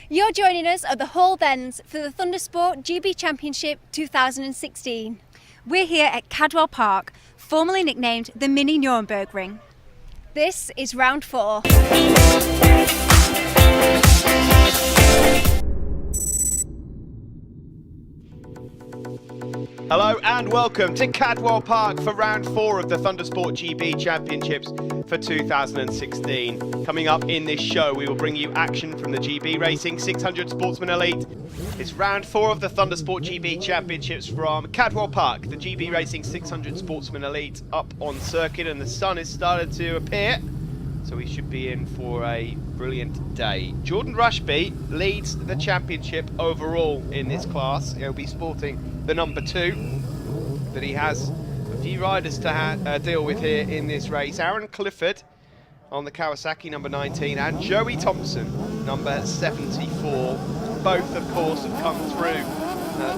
You're joining us at the Hall Bends for the Thundersport GB Championship 2016. We're here at Cadwell Park, formerly nicknamed the Mini Nuremberg Ring. This is round 4. Hello and welcome to Cadwell Park for round 4 of the Thundersport GB Championships for 2016. Coming up in this show, we will bring you action from the GB Racing 600 Sportsman Elite. It's round 4 of the Thundersport GB Championships from Cadwell Park, the GB Racing 600 Sportsman Elite up on circuit, and the sun has started to appear, so we should be in for a brilliant day. Jordan Rushby leads the championship overall in this class. He'll be sporting the number 2, but he has a few riders to deal with here in this race. Aaron Clifford on the Kawasaki, number 19, and Joey Thompson, number 74. Both, of course, have come through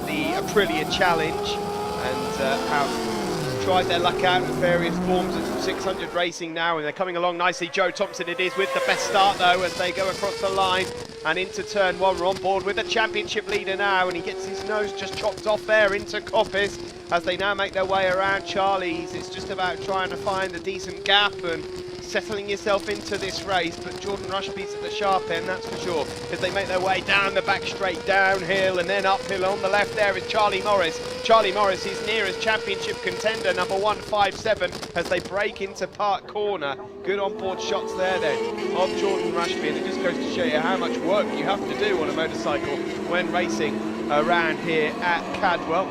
the Aprilia Challenge and have tried their luck out in various forms of 600 racing now, and they're coming along nicely. Joe Thompson it is with the best start though as they go across the line and into turn 1. We're on board with the championship leader now, and he gets his nose just chopped off there into Coppice as they now make their way around Charlie's. It's just about trying to find a decent gap and settling yourself into this race, but Jordan Rushby's at the sharp end, that's for sure, as they make their way down the back straight, downhill and then uphill. On the left there is Charlie Morris. Charlie Morris is nearest championship contender, number 157, as they break into Park Corner. Good on-board shots there then of Jordan Rushby, and it just goes to show you how much work you have to do on a motorcycle when racing around here at Cadwell.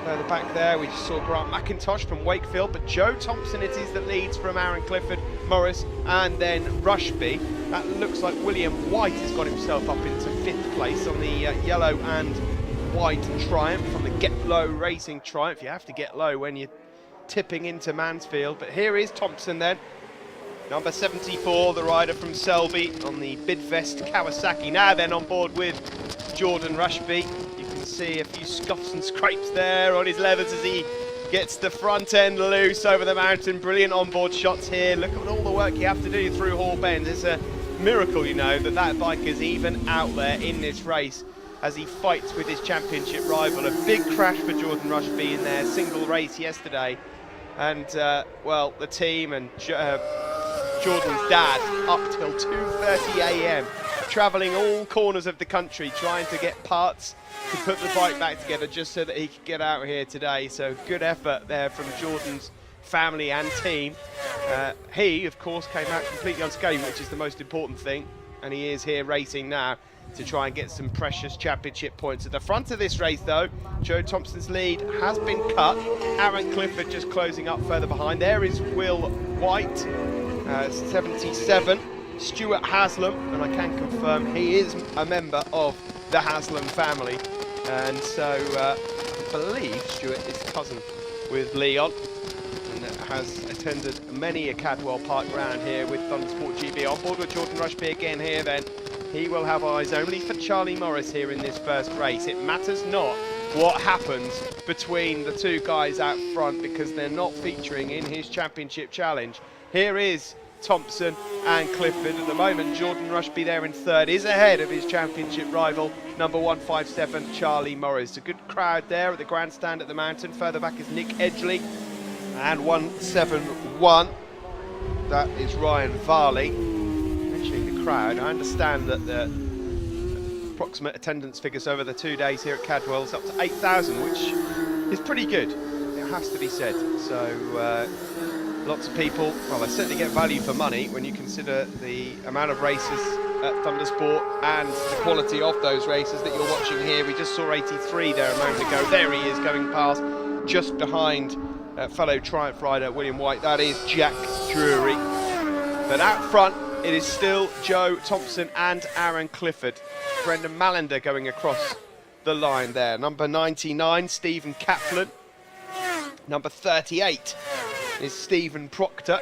Further back there, we just saw Grant McIntosh from Wakefield, but Joe Thompson it is that leads from Aaron Clifford, Morris, and then Rushby. That looks like William White has got himself up into 5th place on the yellow and white Triumph, from the Get Low Racing Triumph. You have to get low when you're tipping into Mansfield, but here is Thompson then. Number 74, the rider from Selby on the Bidvest Kawasaki. Now then on board with Jordan Rushby. See a few scuffs and scrapes there on his leathers as he gets the front end loose over the mountain. Brilliant onboard shots here. Look at all the work you have to do through Hall Bend. It's a miracle, you know, that bike is even out there in this race as he fights with his championship rival. A big crash for Jordan Rushby in their single race yesterday, and well, the team and Jordan's dad up till 2:30 a.m. travelling all corners of the country trying to get parts to put the bike back together just so that he could get out here today. So good effort there from Jordan's family and team. He, of course, came out completely unscathed, which is the most important thing, and he is here racing now to try and get some precious championship points. At the front of this race, though, Joe Thompson's lead has been cut. Aaron Clifford just closing up further behind. There is Will White, 77. Stuart Haslam, and I can confirm he is a member of the Haslam family, and so I believe Stuart is cousin with Leon and has attended many a Cadwell Park round here with Thundersport GB. On board with Jordan Rushby again here then. He will have eyes only for Charlie Morris here in this first race. It matters not what happens between the two guys out front because they're not featuring in his championship challenge. Here is Thompson and Clifford. At the moment, Jordan Rushby there in 3rd is ahead of his championship rival, number 157, Charlie Morris. A good crowd there at the grandstand at the mountain. Further back is Nick Edgley, and 171, that is Ryan Varley. Mentioning the crowd, I understand that the approximate attendance figures over the 2 days here at Cadwell is up to 8,000, which is pretty good, it has to be said. So lots of people, well, they certainly get value for money when you consider the amount of races at Thundersport and the quality of those races that you're watching here. We just saw 83 there a moment ago. There he is going past just behind fellow Triumph rider William White. That is Jack Drury. But out front, it is still Joe Thompson and Aaron Clifford. Brendan Mallender going across the line there. Number 99, Stephen Kaplan. Number 38 is Stephen Proctor.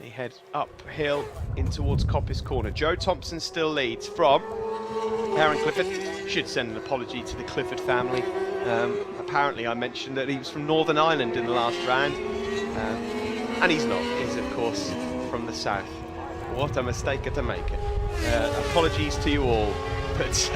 He heads uphill in towards Coppice Corner. Joe Thompson still leads from Aaron Clifford. Should send an apology to the Clifford family. Apparently I mentioned that he was from Northern Ireland in the last round, and he's not. He's of course from the south. What a mistake to make it. Apologies to you all. But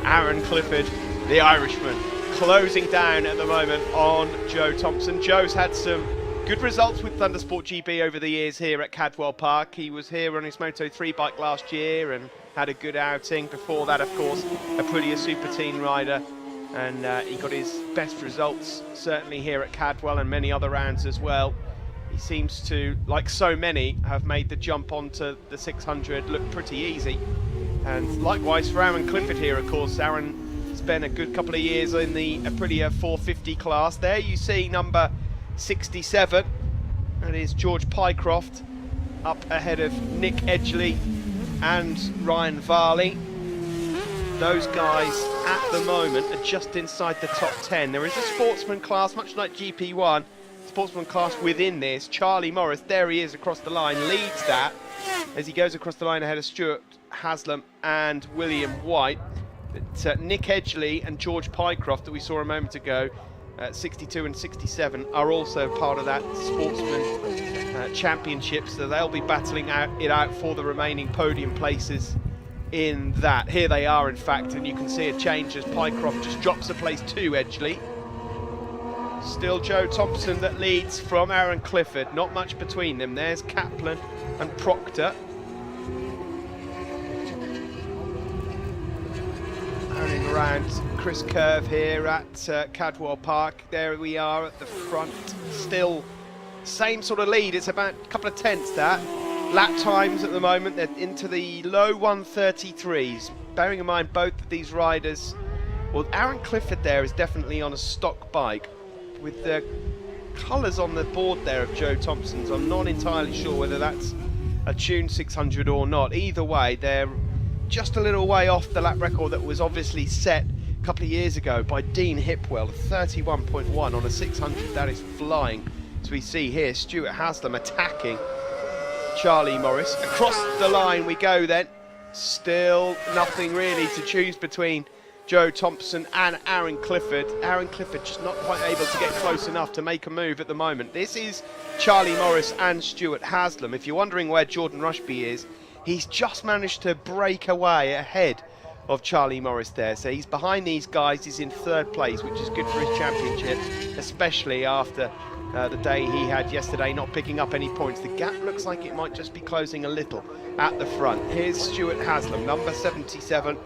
Aaron Clifford, the Irishman, closing down at the moment on Joe Thompson. Joe's had some good results with Thundersport GB over the years here at Cadwell Park. He was here on his Moto3 bike last year and had a good outing. Before that, of course, a Aprilia Super Teen rider. And he got his best results, certainly here at Cadwell and many other rounds as well. He seems to, like so many, have made the jump onto the 600 look pretty easy. And likewise for Aaron Clifford here, of course. Aaron spent a good couple of years in the Aprilia 450 class. There you see number 67. That is George Pycroft, up ahead of Nick Edgley and Ryan Varley. Those guys at the moment are just inside the top 10. There is a Sportsman class, much like GP1, Sportsman class within this. Charlie Morris, there he is across the line, leads that as he goes across the line ahead of Stuart Haslam and William White. But Nick Edgley and George Pycroft that we saw a moment ago, 62 and 67, are also part of that Sportsman championship, so they'll be battling it out for the remaining podium places in that. Here they are, in fact, and you can see a change as Pycroft just drops a place to Edgley. Still Joe Thompson that leads from Aaron Clifford, not much between them. There's Kaplan and Proctor. Running around Chris Curve here at Cadwell Park. There we are at the front, still same sort of lead. It's about a couple of tenths that. Lap times at the moment, they're into the low 133s. Bearing in mind both of these riders, well, Aaron Clifford there is definitely on a stock bike. With the colours on the board there of Joe Thompson's, I'm not entirely sure whether that's a tuned 600 or not. Either way, they're just a little way off the lap record that was obviously set a couple of years ago by Dean Hipwell, 31.1 on a 600. That is flying. As we see here, Stuart Haslam attacking Charlie Morris. Across the line we go then. Still nothing really to choose between Joe Thompson and Aaron Clifford. Aaron Clifford just not quite able to get close enough to make a move at the moment. This is Charlie Morris and Stuart Haslam. If you're wondering where Jordan Rushby is, he's just managed to break away ahead of Charlie Morris there. So he's behind these guys. He's in third place, which is good for his championship, especially after the day he had yesterday, not picking up any points. The gap looks like it might just be closing a little at the front. Here's Stuart Haslam, number 77,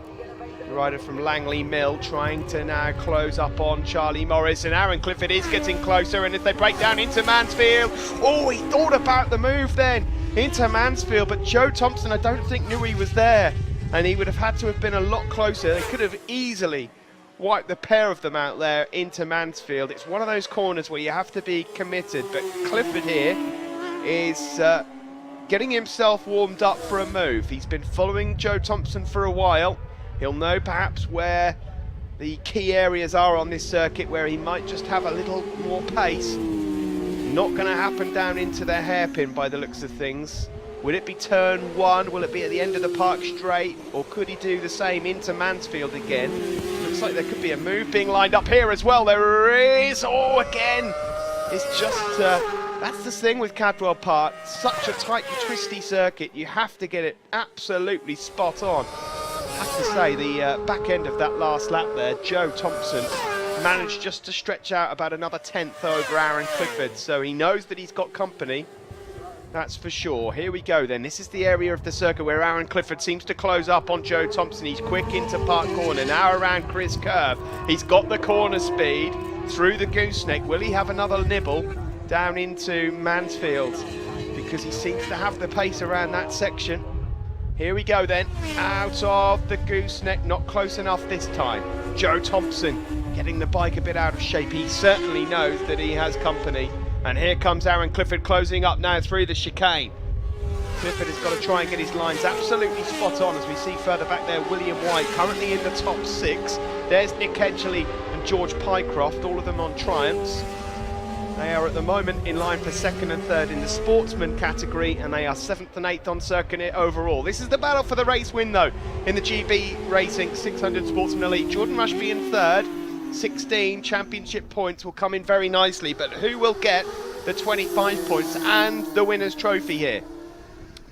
the rider from Langley Mill, trying to now close up on Charlie Morris, and Aaron Clifford is getting closer, and if they break down into Mansfield, oh, he thought about the move then into Mansfield, but Joe Thompson I don't think knew he was there, and he would have had to have been a lot closer. They could have easily wipe the pair of them out there into Mansfield. It's one of those corners where you have to be committed, but Clifford here is getting himself warmed up for a move. He's been following Joe Thompson for a while. He'll know perhaps where the key areas are on this circuit where he might just have a little more pace. Not going to happen down into the hairpin by the looks of things. Will it be turn one? Will it be at the end of the park straight? Or could he do the same into Mansfield again? Looks like there could be a move being lined up here as well. There is. Oh, again. It's just, that's the thing with Cadwell Park. Such a tight, twisty circuit. You have to get it absolutely spot on. I have to say, the back end of that last lap there, Joe Thompson managed just to stretch out about another tenth over Aaron Clifford. So he knows that he's got company. That's for sure. Here we go then. This is the area of the circuit where Aaron Clifford seems to close up on Joe Thompson. He's quick into Park Corner, now around Chris Curve. He's got the corner speed through the gooseneck. Will he have another nibble down into Mansfield? Because he seems to have the pace around that section. Here we go then. Out of the gooseneck, not close enough this time. Joe Thompson getting the bike a bit out of shape. He certainly knows that he has company. And here comes Aaron Clifford closing up now through the chicane. Clifford has got to try and get his lines absolutely spot on, as we see further back there William White currently in the top six. There's Nick Edgley and George Pycroft, all of them on Triumphs. They are at the moment in line for second and third in the Sportsman category, and they are 7th and 8th on circuit overall. This is the battle for the race win though in the GB Racing 600 Sportsman Elite. Jordan Rushby in third. 16 championship points will come in very nicely, but who will get the 25 points and the winner's trophy here?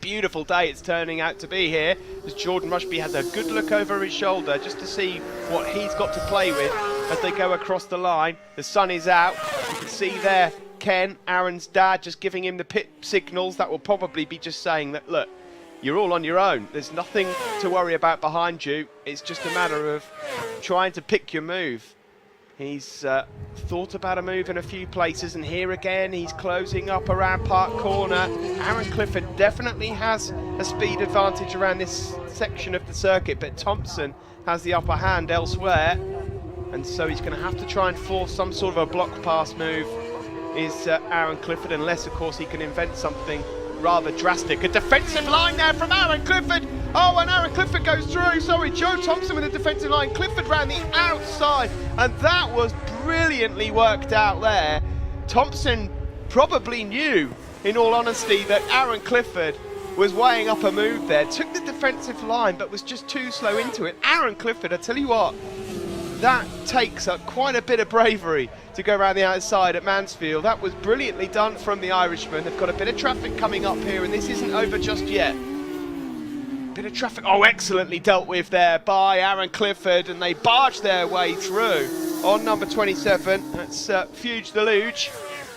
beautiful day it's turning out to be here, as Jordan Rushby has a good look over his shoulder just to see what he's got to play with as they go across the line. The sun is out. You can see there Ken, Aaron's dad, just giving him the pit signals. That will probably be just saying that, look, you're all on your own. There's nothing to worry about behind you. It's just a matter of trying to pick your move. He's thought about a move in a few places, and here again he's closing up around Park Corner. Aaron Clifford definitely has a speed advantage around this section of the circuit, but Thompson has the upper hand elsewhere, and so he's going to have to try and force some sort of a block pass move, is Aaron Clifford, unless of course he can invent something rather drastic. A defensive line there from Aaron Clifford. Oh, and Aaron Clifford goes through. Sorry, Joe Thompson with a defensive line. Clifford round the outside, and that was brilliantly worked out there. Thompson probably knew, in all honesty, that Aaron Clifford was weighing up a move there. Took the defensive line, but was just too slow into it. Aaron Clifford, I tell you what, that takes up quite a bit of bravery to go around the outside at Mansfield. That was brilliantly done from the Irishman. They've got a bit of traffic coming up here, and this isn't over just yet. Bit of traffic, oh, excellently dealt with there by Aaron Clifford, and they barge their way through on number 27. That's Fuge the Luge,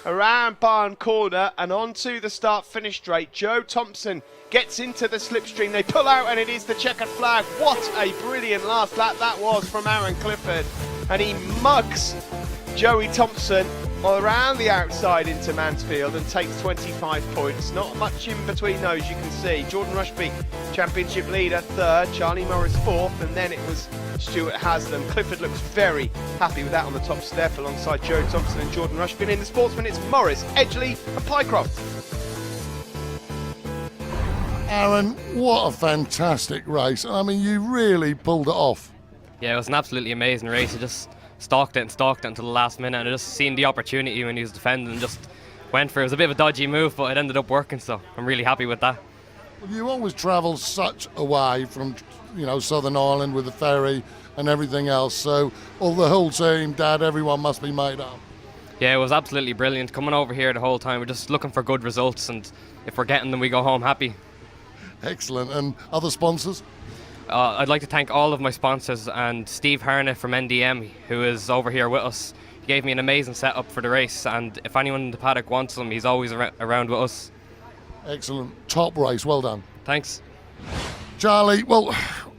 around Barn Corner and onto the start-finish straight. Joe Thompson gets into the slipstream. They pull out, and it is the checkered flag. What a brilliant last lap that was from Aaron Clifford, and he mugs Joey Thompson around the outside into Mansfield and takes 25 points. Not much in between those, you can see. Jordan Rushby, championship leader, third. Charlie Morris, fourth. And then it was Stuart Haslam. Clifford looks very happy with that on the top step alongside Joe Thompson and Jordan Rushby. And in the Sportsman, it's Morris, Edgley and Pycroft. Aaron, what a fantastic race. I mean, you really pulled it off. Yeah, it was an absolutely amazing race. It just stalked it until the last minute, and I just seen the opportunity when he was defending and just went for it. It was a bit of a dodgy move, but it ended up working, so I'm really happy with that. Well, you always travel such a way from, Southern Ireland with the ferry and everything else, so all the whole team, Dad, everyone must be made up. Yeah, it was absolutely brilliant. Coming over here the whole time, we're just looking for good results, and if we're getting them, we go home happy. Excellent. And other sponsors? I'd like to thank all of my sponsors and Steve Harnett from NDM, who is over here with us. He gave me an amazing setup for the race, and if anyone in the paddock wants him, he's always around with us. Excellent. Top race. Well done. Thanks. Charlie, well,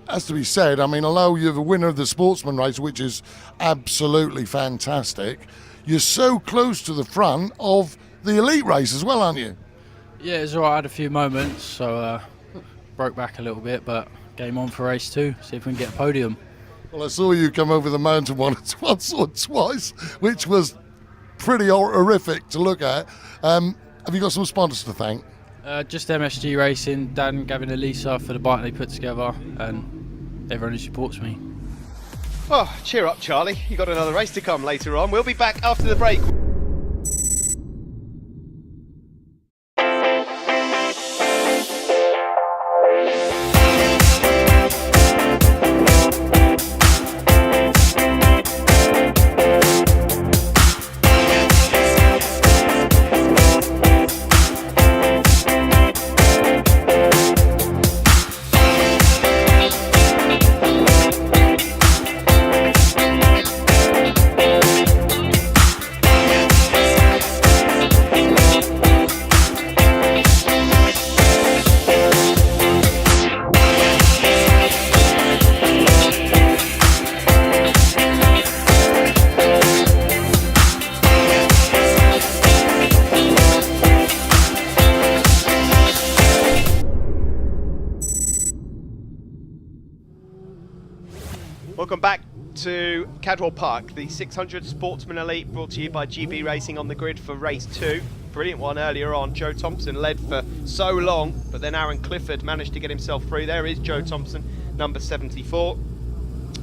as to be said, I mean, although you're the winner of the Sportsman race, which is absolutely fantastic, you're so close to the front of the elite race as well, aren't you? Yeah, it's all right. I had a few moments, so broke back a little bit, but game on for race 2, see if we can get a podium. Well, I saw you come over the mountain once or twice, which was pretty horrific to look at. Have you got some sponsors to thank? Just MSG Racing, Dan, Gavin and Lisa for the bike they put together, and everyone who supports me. Oh, cheer up, Charlie. You've got another race to come later on. We'll be back after the break. Welcome back to Cadwell Park, the 600 Sportsman Elite, brought to you by GB Racing on the grid for race 2. Brilliant one earlier on. Joe Thompson led for so long, but then Aaron Clifford managed to get himself through. There is Joe Thompson, number 74,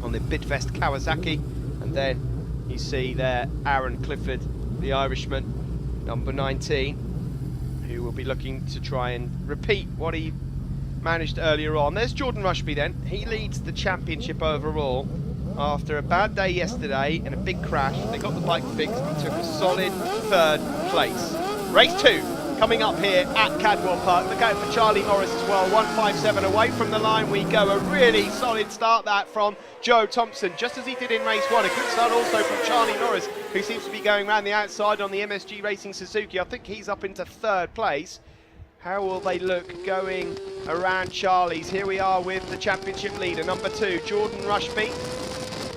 on the Bidvest Kawasaki. And then you see there Aaron Clifford, the Irishman, number 19, who will be looking to try and repeat what he managed earlier on. There's Jordan Rushby then. He leads the championship overall after a bad day yesterday and a big crash. They got the bike fixed and took a solid third place. Race 2 coming up here at Cadwell Park. Look out for Charlie Morris as well. 157 away from the line we go. A really solid start that from Joe Thompson, just as he did in race 1. A good start also from Charlie Morris, who seems to be going around the outside on the MSG Racing Suzuki. I think he's up into 3rd place. How will they look going around Charlie's? Here we are with the championship leader, number 2, Jordan Rushby.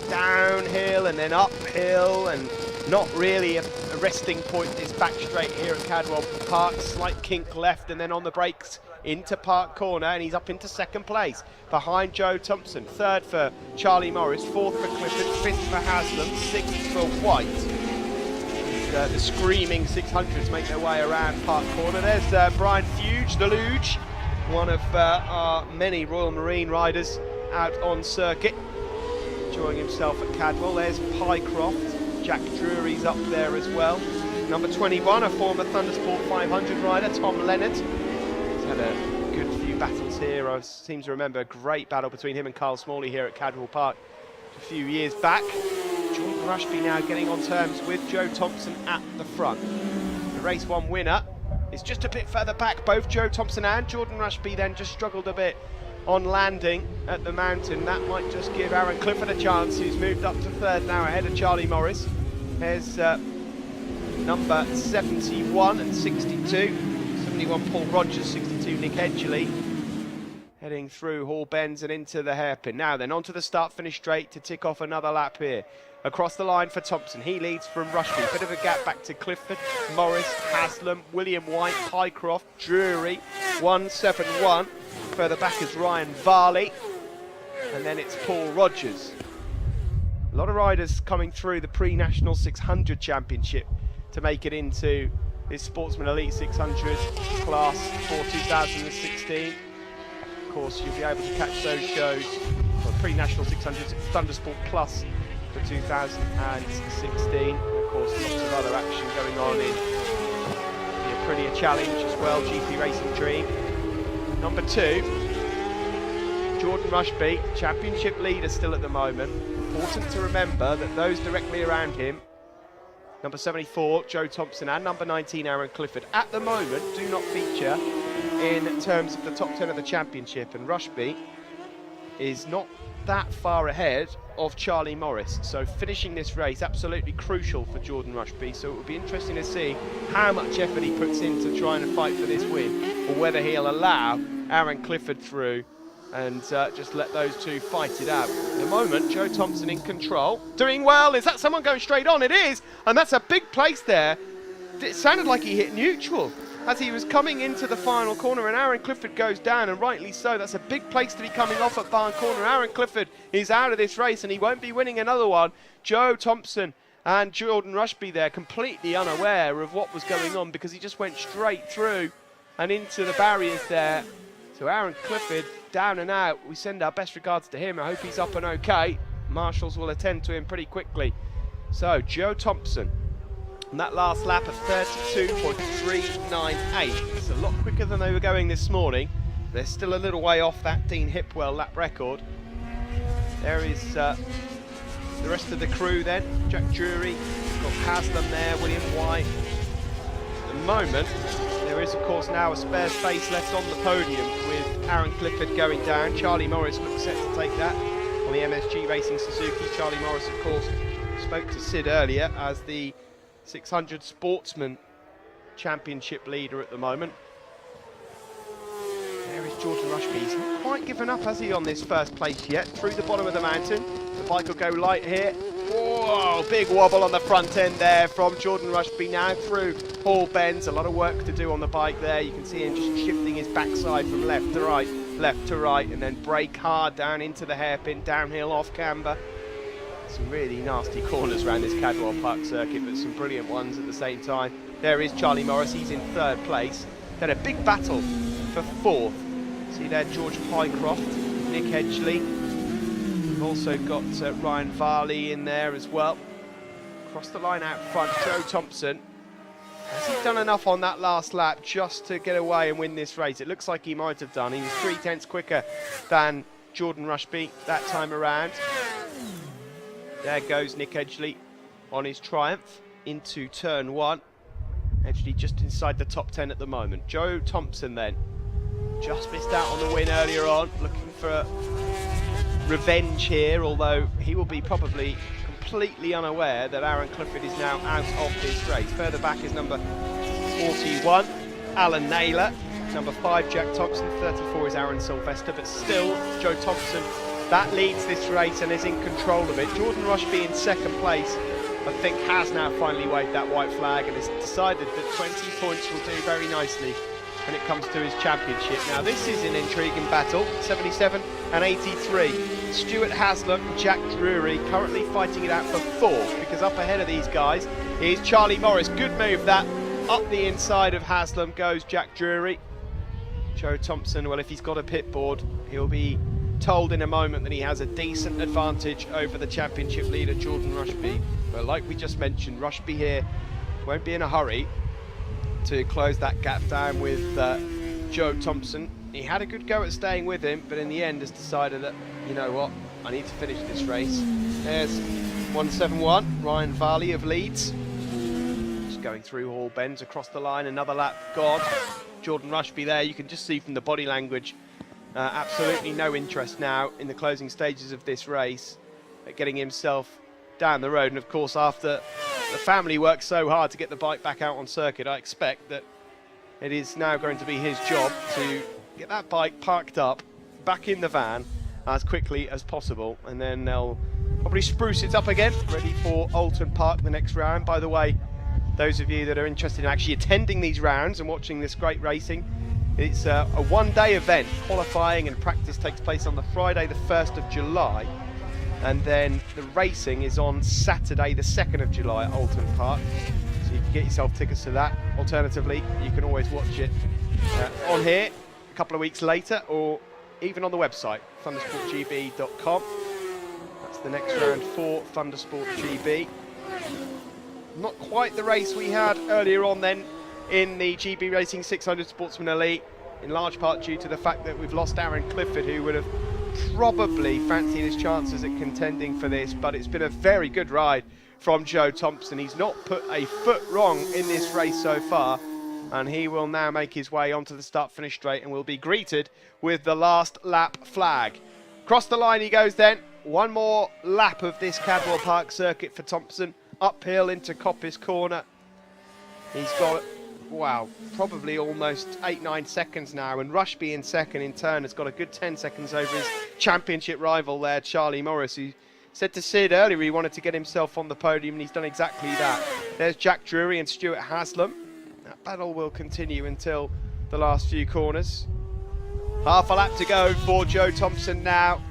Downhill and then uphill, and not really a resting point this back straight here at Cadwell Park. Slight kink left and then on the brakes into Park Corner, and he's up into 2nd place behind Joe Thompson. 3rd for Charlie Morris, 4th for Clifford, 5th for Haslam, 6th for White. And, the screaming 600s make their way around Park Corner. There's Brian Fuge, the Luge, one of our many Royal Marine riders out on circuit, enjoying himself at Cadwell. There's Pycroft. Jack Drury's up there as well. Number 21, a former Thundersport 500 rider, Tom Leonard. He's had a good few battles here. I seem to remember a great battle between him and Carl Smalley here at Cadwell Park a few years back. Jordan Rushby now getting on terms with Joe Thompson at the front. The race 1 winner is just a bit further back. Both Joe Thompson and Jordan Rushby then just struggled a bit on landing at the mountain. That might just give Aaron Clifford a chance, who's moved up to 3rd now ahead of Charlie Morris. There's number 71 and 62. 71 Paul Rogers, 62 Nick Edgley. Heading through Hall Bends and into the hairpin. Now then, onto the start-finish straight to tick off another lap here. Across the line for Thompson, he leads from Rushby. Bit of a gap back to Clifford, Morris, Haslam, William White, Pycroft, Drury, 171. Further back is Ryan Varley, and then it's Paul Rogers. A lot of riders coming through the pre-national 600 championship to make it into this Sportsman Elite 600 class for 2016. Of course, you'll be able to catch those shows for pre-national 600s at Thundersport Plus for 2016. And of course, lots of other action going on in the Aprilia Challenge as well, GP Racing Dream. Number 2, Jordan Rushby, championship leader still at the moment. Important to remember that those directly around him, number 74, Joe Thompson, and number 19, Aaron Clifford, at the moment do not feature in terms of the top 10 of the championship, and Rushby is not that far ahead of Charlie Morris. So finishing this race, absolutely crucial for Jordan Rushby. So it will be interesting to see how much effort he puts into trying to fight for this win, or whether he'll allow Aaron Clifford through and just let those two fight it out. At the moment, Joe Thompson in control, doing well. Is that someone going straight on? It is, and that's a big place there. It sounded like he hit neutral as he was coming into the final corner, and Aaron Clifford goes down, and rightly so. That's a big place to be coming off at Barn Corner. Aaron Clifford is out of this race, and he won't be winning another one. Joe Thompson and Jordan Rushby there, completely unaware of what was going on, because he just went straight through and into the barriers there. So Aaron Clifford down and out. We send our best regards to him. I hope he's up and okay. Marshals will attend to him pretty quickly. So Joe Thompson, and that last lap of 32.398. It's a lot quicker than they were going this morning. They're still a little way off that Dean Hipwell lap record. There is the rest of the crew then. Jack Drury, got Haslam there, William White. At the moment, there is of course now a spare space left on the podium with Aaron Clifford going down. Charlie Morris looks set to take that on the MSG Racing Suzuki. Charlie Morris, of course, spoke to Sid earlier as the 600 Sportsman Championship leader at the moment. There is Jordan Rushby. He's not quite given up, has he, on this first place yet? Through the bottom of the mountain. The bike will go light here. Whoa, big wobble on the front end there from Jordan Rushby, now through Hall Bends. A lot of work to do on the bike there. You can see him just shifting his backside from left to right, and then brake hard down into the hairpin, downhill off camber. Some really nasty corners around this Cadwell Park circuit, but some brilliant ones at the same time. There is Charlie Morris, he's in 3rd place. Then a big battle for 4th. See there, George Pycroft, Nick Edgley. We've also got Ryan Varley in there as well. Across the line out front, Joe Thompson. Has he done enough on that last lap just to get away and win this race? It looks like he might have done. He was 3/10 quicker than Jordan Rushby that time around. There goes Nick Edgley on his Triumph into turn 1. Actually just inside the top 10 at the moment. Joe Thompson then, just missed out on the win earlier on, looking for revenge here, although he will be probably completely unaware that Aaron Clifford is now out of this race. Further back is number 41, Alan Naylor. Number 5, Jack Thompson. 34 is Aaron Sylvester, but still Joe Thompson that leads this race and is in control of it. Jordan Rushby in second place, I think, has now finally waved that white flag and has decided that 20 points will do very nicely when it comes to his championship. Now this is an intriguing battle, 77 and 83. Stuart Haslam and Jack Drury currently fighting it out for 4th, because up ahead of these guys is Charlie Morris. Good move that. Up the inside of Haslam goes Jack Drury. Joe Thompson, well, if he's got a pit board, he'll be told in a moment that he has a decent advantage over the championship leader Jordan Rushby. But like we just mentioned, Rushby here won't be in a hurry to close that gap down with Joe Thompson. He had a good go at staying with him, but in the end has decided that, you know what, I need to finish this race. There's 171, Ryan Varley of Leeds. Just going through Hall Bends across the line, another lap gone. Jordan Rushby there, you can just see from the body language, absolutely no interest now in the closing stages of this race at getting himself down the road. And of course, after the family worked so hard to get the bike back out on circuit, I expect that it is now going to be his job to get that bike parked up back in the van as quickly as possible, and then they'll probably spruce it up again, ready for Alton Park the next round. By the way, those of you that are interested in actually attending these rounds and watching this great racing, it's a one-day event. Qualifying and practice takes place on the Friday the 1st of July, and then the racing is on Saturday the 2nd of July at Alton Park. So you can get yourself tickets to that. Alternatively, you can always watch it on here a couple of weeks later, or even on the website, thundersportgb.com. That's the next round for Thundersport GB. Not quite the race we had earlier on then in the GB Racing 600 Sportsman Elite, in large part due to the fact that we've lost Aaron Clifford, who would have probably fancied his chances at contending for this. But it's been a very good ride from Joe Thompson. He's not put a foot wrong in this race so far, and he will now make his way onto the start-finish straight and will be greeted with the last lap flag. Across the line he goes then. One more lap of this Cadwell Park circuit for Thompson, uphill into Coppice Corner. He's got, wow, probably almost 8-9 seconds now, and Rushby in second in turn has got a good 10 seconds over his championship rival there, Charlie Morris, who said to Sid earlier he wanted to get himself on the podium, and he's done exactly that. There's Jack Drury and Stuart Haslam. That battle will continue until the last few corners. Half a lap to go for Joe Thompson now.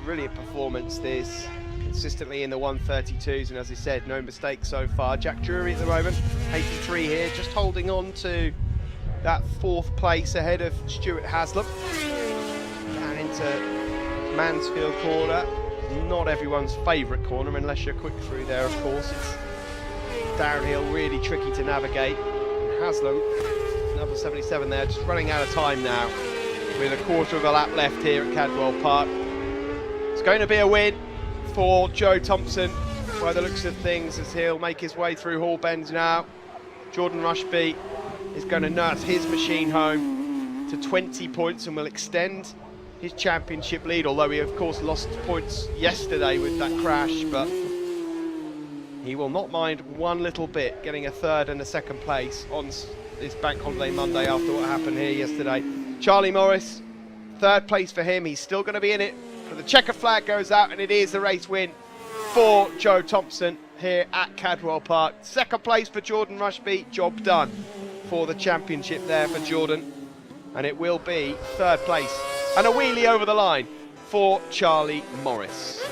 Brilliant performance this, consistently in the 132s, and as I said, no mistakes so far. Jack Drury at the moment, 83 here, just holding on to that 4th place ahead of Stuart Haslam. Down into Mansfield Corner, not everyone's favourite corner unless you're quick through there, of course. It's downhill, really tricky to navigate. And Haslam, number 77 there, just running out of time now with a quarter of a lap left here at Cadwell Park. It's going to be a win for Joe Thompson by the looks of things, as he'll make his way through Hall Bends now. Jordan Rushby is going to nurse his machine home to 20 points and will extend his championship lead, although he of course lost points yesterday with that crash, but he will not mind one little bit getting a 3rd and a 2nd place on this Bank Holiday Monday after what happened here yesterday. Charlie Morris, 3rd place for him. He's still going to be in it, but the checker flag goes out and it is a race win for Joe Thompson here at Cadwell Park. 2nd place for Jordan Rushby, job done for the championship there for Jordan, and it will be 3rd place and a wheelie over the line for Charlie Morris.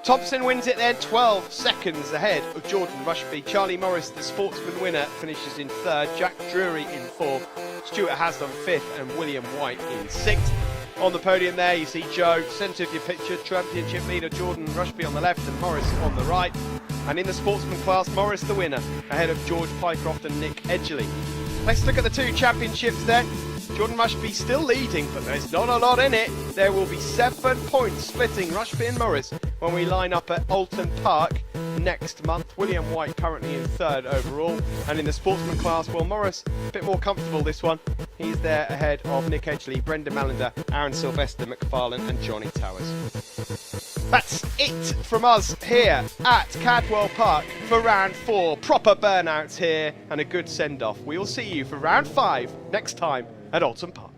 Thompson wins it then, 12 seconds ahead of Jordan Rushby. Charlie Morris, the Sportsman winner, finishes in 3rd. Jack Drury in 4th. Stuart Haslam 5th, and William White in 6th. On the podium there, you see Joe, centre of your picture, championship leader Jordan Rushby on the left and Morris on the right. And in the Sportsman class, Morris the winner, ahead of George Pycroft and Nick Edgley. Let's look at the 2 championships then. Jordan Rushby still leading, but there's not a lot in it. There will be 7 points splitting Rushby and Morris when we line up at Alton Park next month. William White currently in 3rd overall, and in the Sportsman class, Will Morris a bit more comfortable this one. He's there ahead of Nick Edgley, Brendan Mallender, Aaron Sylvester, McFarlane and Johnny Towers. That's it from us here at Cadwell Park for round 4. Proper burnouts here and a good send-off. We will see you for round 5 next time at Alton Park.